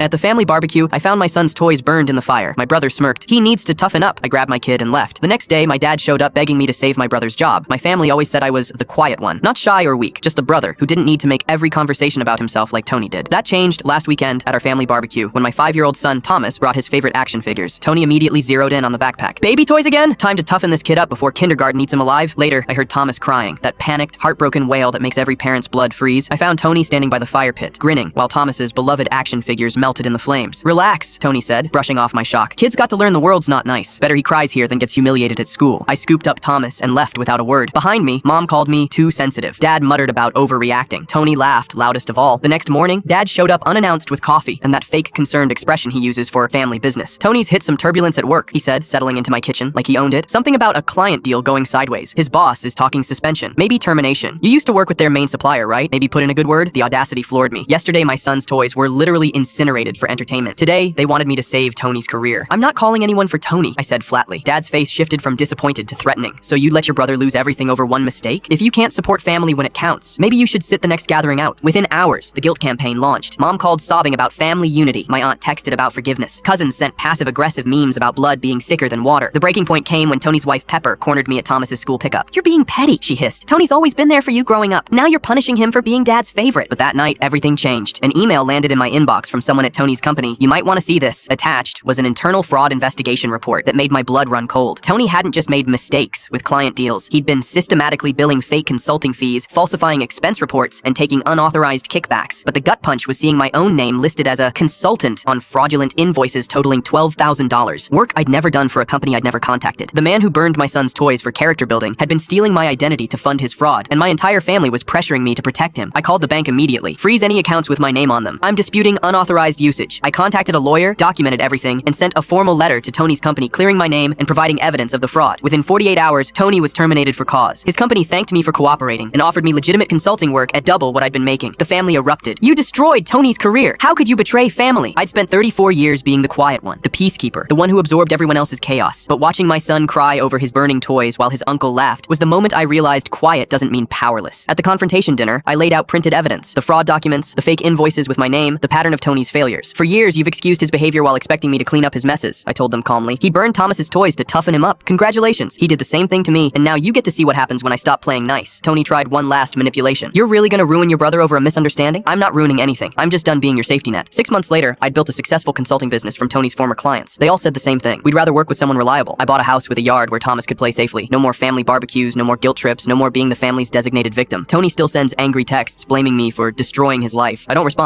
At the family barbecue, I found my son's toys burned in the fire. My brother smirked. He needs to toughen up. I grabbed my kid and left. The next day, my dad showed up begging me to save my brother's job. My family always said I was the quiet one. Not shy or weak, just the brother who didn't need to make every conversation about himself like Tony did. That changed last weekend at our family barbecue when my 5-year-old son, Thomas, brought his favorite action figures. Tony immediately zeroed in on the backpack. Baby toys again? Time to toughen this kid up before kindergarten eats him alive. Later, I heard Thomas crying. That panicked, heartbroken wail that makes every parent's blood freeze. I found Tony standing by the fire pit, grinning, while Thomas's beloved action figures melted in the flames. Relax, Tony said, brushing off my shock. Kids got to learn the world's not nice. Better he cries here than gets humiliated at school. I scooped up Thomas and left without a word. Behind me, Mom called me too sensitive. Dad muttered about overreacting. Tony laughed, loudest of all. The next morning, Dad showed up unannounced with coffee and that fake concerned expression he uses for family business. Tony's hit some turbulence at work, he said, settling into my kitchen like he owned it. Something about a client deal going sideways. His boss is talking suspension, maybe termination. You used to work with their main supplier, right? Maybe put in a good word? The audacity floored me. Yesterday, my son's toys were literally incinerated for entertainment. Today, they wanted me to save Tony's career. I'm not calling anyone for Tony, I said flatly. Dad's face shifted from disappointed to threatening. So you'd let your brother lose everything over one mistake? If you can't support family when it counts, maybe you should sit the next gathering out. Within hours, the guilt campaign launched. Mom called sobbing about family unity. My aunt texted about forgiveness. Cousins sent passive-aggressive memes about blood being thicker than water. The breaking point came when Tony's wife Pepper cornered me at Thomas's school pickup. You're being petty, she hissed. Tony's always been there for you growing up. Now you're punishing him for being Dad's favorite. But that night, everything changed. An email landed in my inbox from someone at Tony's company. You might want to see this. Attached was an internal fraud investigation report that made my blood run cold. Tony hadn't just made mistakes with client deals. He'd been systematically billing fake consulting fees, falsifying expense reports, and taking unauthorized kickbacks. But the gut punch was seeing my own name listed as a consultant on fraudulent invoices totaling $12,000. Work I'd never done for a company I'd never contacted. The man who burned my son's toys for character building had been stealing my identity to fund his fraud, and my entire family was pressuring me to protect him. I called the bank immediately. Freeze any accounts with my name on them. I'm disputing unauthorized usage. I contacted a lawyer, documented everything, and sent a formal letter to Tony's company clearing my name and providing evidence of the fraud. Within 48 hours, Tony was terminated for cause. His company thanked me for cooperating and offered me legitimate consulting work at double what I'd been making. The family erupted. You destroyed Tony's career. How could you betray family? I'd spent 34 years being the quiet one, the peacekeeper, the one who absorbed everyone else's chaos. But watching my son cry over his burning toys while his uncle laughed was the moment I realized quiet doesn't mean powerless. At the confrontation dinner, I laid out printed evidence, the fraud documents, the fake invoices with my name, the pattern of Tony's failures. For years, you've excused his behavior while expecting me to clean up his messes, I told them calmly. He burned Thomas's toys to toughen him up. Congratulations. He did the same thing to me, and now you get to see what happens when I stop playing nice. Tony tried one last manipulation. You're really gonna ruin your brother over a misunderstanding? I'm not ruining anything. I'm just done being your safety net. 6 months later, I'd built a successful consulting business from Tony's former clients. They all said the same thing. We'd rather work with someone reliable. I bought a house with a yard where Thomas could play safely. No more family barbecues, no more guilt trips, no more being the family's designated victim. Tony still sends angry texts blaming me for destroying his life. I don't respond.